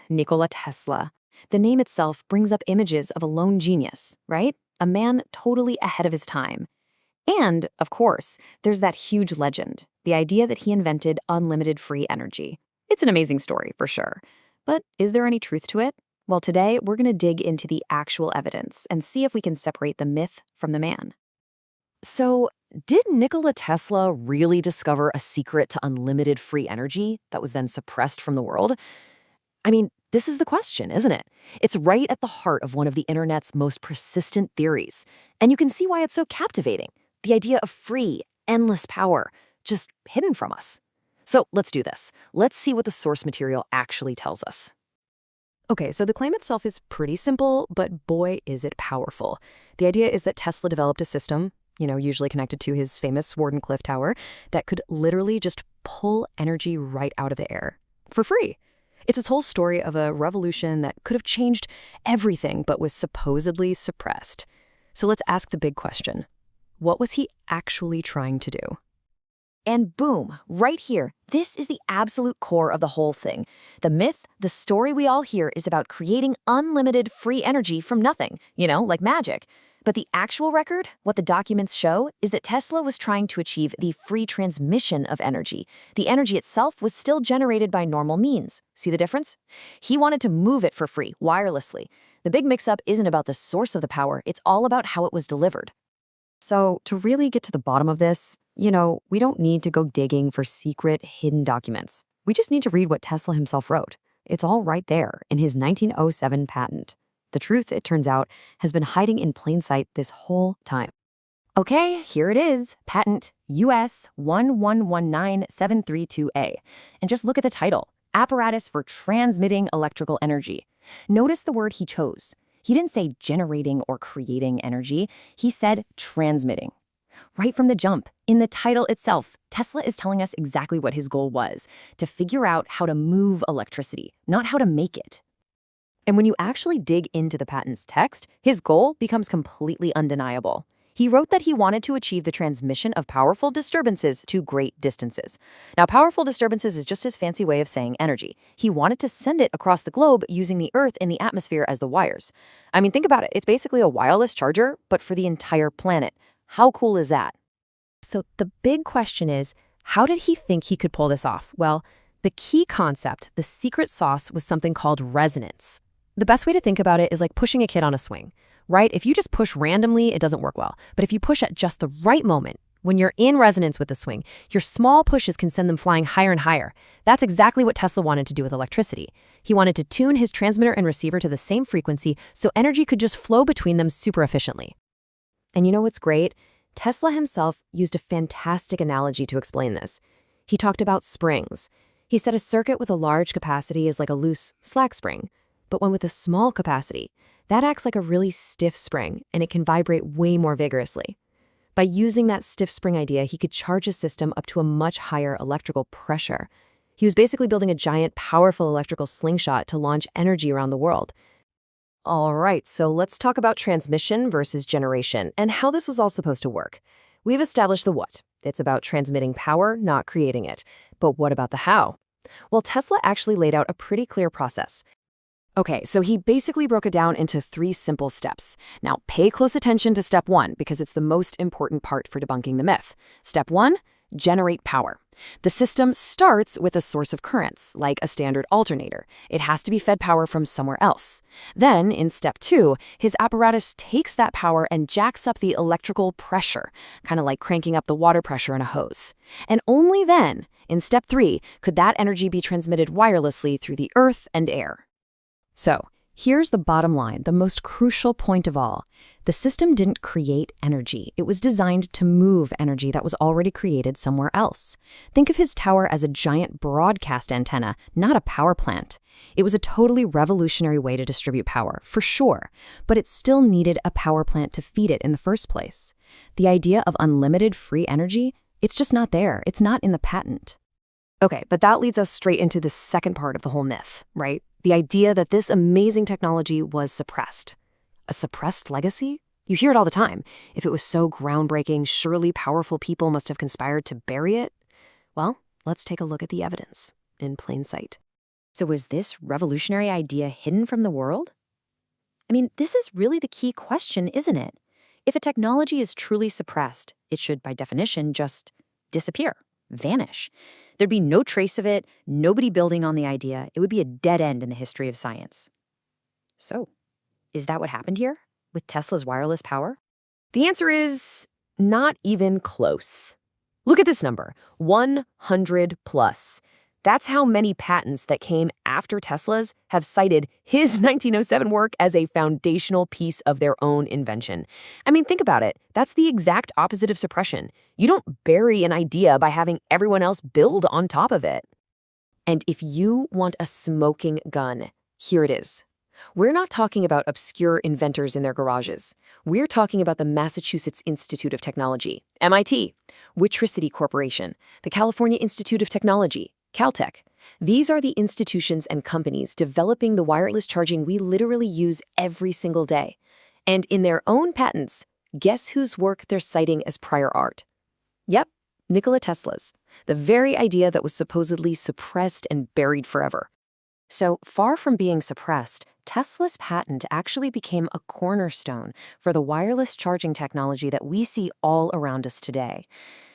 Nikola Tesla. The name itself brings up images of a lone genius, right? A man totally ahead of his time. And, of course, there's that huge legend, the idea that he invented unlimited free energy. It's an amazing story, for sure. But is there any truth to it? Well, today we're going to dig into the actual evidence and see if we can separate the myth from the man. So, did Nikola Tesla really discover a secret to unlimited free energy that was then suppressed from the world? I mean, this is the question, isn't it? It's right at the heart of one of the internet's most persistent theories. And you can see why it's so captivating. The idea of free, endless power, just hidden from us. So let's do this. Let's see what the source material actually tells us. Okay, so the claim itself is pretty simple, but boy, is it powerful. The idea is that Tesla developed a system, usually connected to his famous Warden Cliff Tower, that could literally just pull energy right out of the air for free. It's a whole story of a revolution that could have changed everything but was supposedly suppressed. So let's ask the big question. What was he actually trying to do? And boom, right here, this is the absolute core of the whole thing. The myth, the story we all hear is about creating unlimited free energy from nothing, like magic. But the actual record, what the documents show, is that Tesla was trying to achieve the free transmission of energy. The energy itself was still generated by normal means. See the difference? He wanted to move it for free, wirelessly. The big mix-up isn't about the source of the power, it's all about how it was delivered. So to really get to the bottom of this, we don't need to go digging for secret, hidden documents. We just need to read what Tesla himself wrote. It's all right there in his 1907 patent. The truth, it turns out, has been hiding in plain sight this whole time. Okay, here it is, patent US 1119732A. And just look at the title, Apparatus for Transmitting Electrical Energy. Notice the word he chose. He didn't say generating or creating energy. He said transmitting. Right from the jump, in the title itself, Tesla is telling us exactly what his goal was, to figure out how to move electricity, not how to make it. And when you actually dig into the patent's text, his goal becomes completely undeniable. He wrote that he wanted to achieve the transmission of powerful disturbances to great distances. Now, powerful disturbances is just his fancy way of saying energy. He wanted to send it across the globe using the Earth in the atmosphere as the wires. I mean, think about it. It's basically a wireless charger, but for the entire planet. How cool is that? So the big question is, how did he think he could pull this off? Well, the key concept, the secret sauce, was something called resonance. The best way to think about it is like pushing a kid on a swing, right? If you just push randomly, it doesn't work well. But if you push at just the right moment, when you're in resonance with the swing, your small pushes can send them flying higher and higher. That's exactly what Tesla wanted to do with electricity. He wanted to tune his transmitter and receiver to the same frequency so energy could just flow between them super efficiently. And you know what's great? Tesla himself used a fantastic analogy to explain this. He talked about springs. He said a circuit with a large capacity is like a loose, slack spring, but one with a small capacity, that acts like a really stiff spring, and it can vibrate way more vigorously. By using that stiff spring idea, he could charge his system up to a much higher electrical pressure. He was basically building a giant, powerful electrical slingshot to launch energy around the world. All right, so let's talk about transmission versus generation and how this was all supposed to work. We've established the what. It's about transmitting power, not creating it. But what about the how? Well, Tesla actually laid out a pretty clear process. Okay, so he basically broke it down into 3 simple steps. Now, pay close attention to step 1 because it's the most important part for debunking the myth. Step 1, generate power. The system starts with a source of currents, like a standard alternator. It has to be fed power from somewhere else. Then, in step 2, his apparatus takes that power and jacks up the electrical pressure, kind of like cranking up the water pressure in a hose. And only then, in step 3, could that energy be transmitted wirelessly through the earth and air. So, here's the bottom line, the most crucial point of all. The system didn't create energy. It was designed to move energy that was already created somewhere else. Think of his tower as a giant broadcast antenna, not a power plant. It was a totally revolutionary way to distribute power, for sure, but it still needed a power plant to feed it in the first place. The idea of unlimited free energy, it's just not there. It's not in the patent. Okay, but that leads us straight into the second part of the whole myth, right? The idea that this amazing technology was suppressed. A suppressed legacy? You hear it all the time. If it was so groundbreaking, surely powerful people must have conspired to bury it. Well, let's take a look at the evidence in plain sight. So was this revolutionary idea hidden from the world? I mean, this is really the key question, isn't it? If a technology is truly suppressed, it should, by definition, just disappear, vanish. There'd be no trace of it, nobody building on the idea. It would be a dead end in the history of science. So, is that what happened here with Tesla's wireless power? The answer is not even close. Look at this number, 100 plus. That's how many patents that came after Tesla's have cited his 1907 work as a foundational piece of their own invention. I mean, think about it. That's the exact opposite of suppression. You don't bury an idea by having everyone else build on top of it. And if you want a smoking gun, here it is. We're not talking about obscure inventors in their garages. We're talking about the Massachusetts Institute of Technology, MIT, Witricity Corporation, the California Institute of Technology, Caltech. These are the institutions and companies developing the wireless charging we literally use every single day. And in their own patents, guess whose work they're citing as prior art? Yep, Nikola Tesla's, the very idea that was supposedly suppressed and buried forever. So far from being suppressed, Tesla's patent actually became a cornerstone for the wireless charging technology that we see all around us today.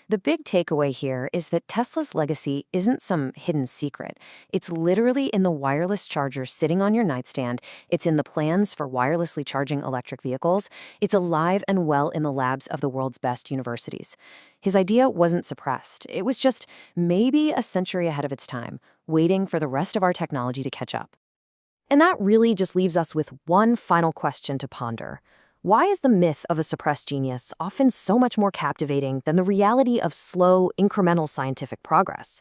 The big takeaway here is that Tesla's legacy isn't some hidden secret. It's literally in the wireless charger sitting on your nightstand. It's in the plans for wirelessly charging electric vehicles. It's alive and well in the labs of the world's best universities. His idea wasn't suppressed. It was just maybe a century ahead of its time, waiting for the rest of our technology to catch up. And that really just leaves us with one final question to ponder. Why is the myth of a suppressed genius often so much more captivating than the reality of slow, incremental scientific progress?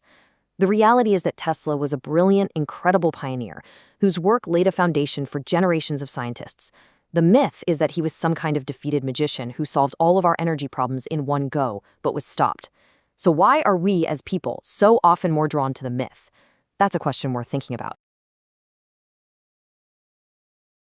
The reality is that Tesla was a brilliant, incredible pioneer whose work laid a foundation for generations of scientists. The myth is that he was some kind of defeated magician who solved all of our energy problems in one go, but was stopped. So why are we, as people, so often more drawn to the myth? That's a question worth thinking about.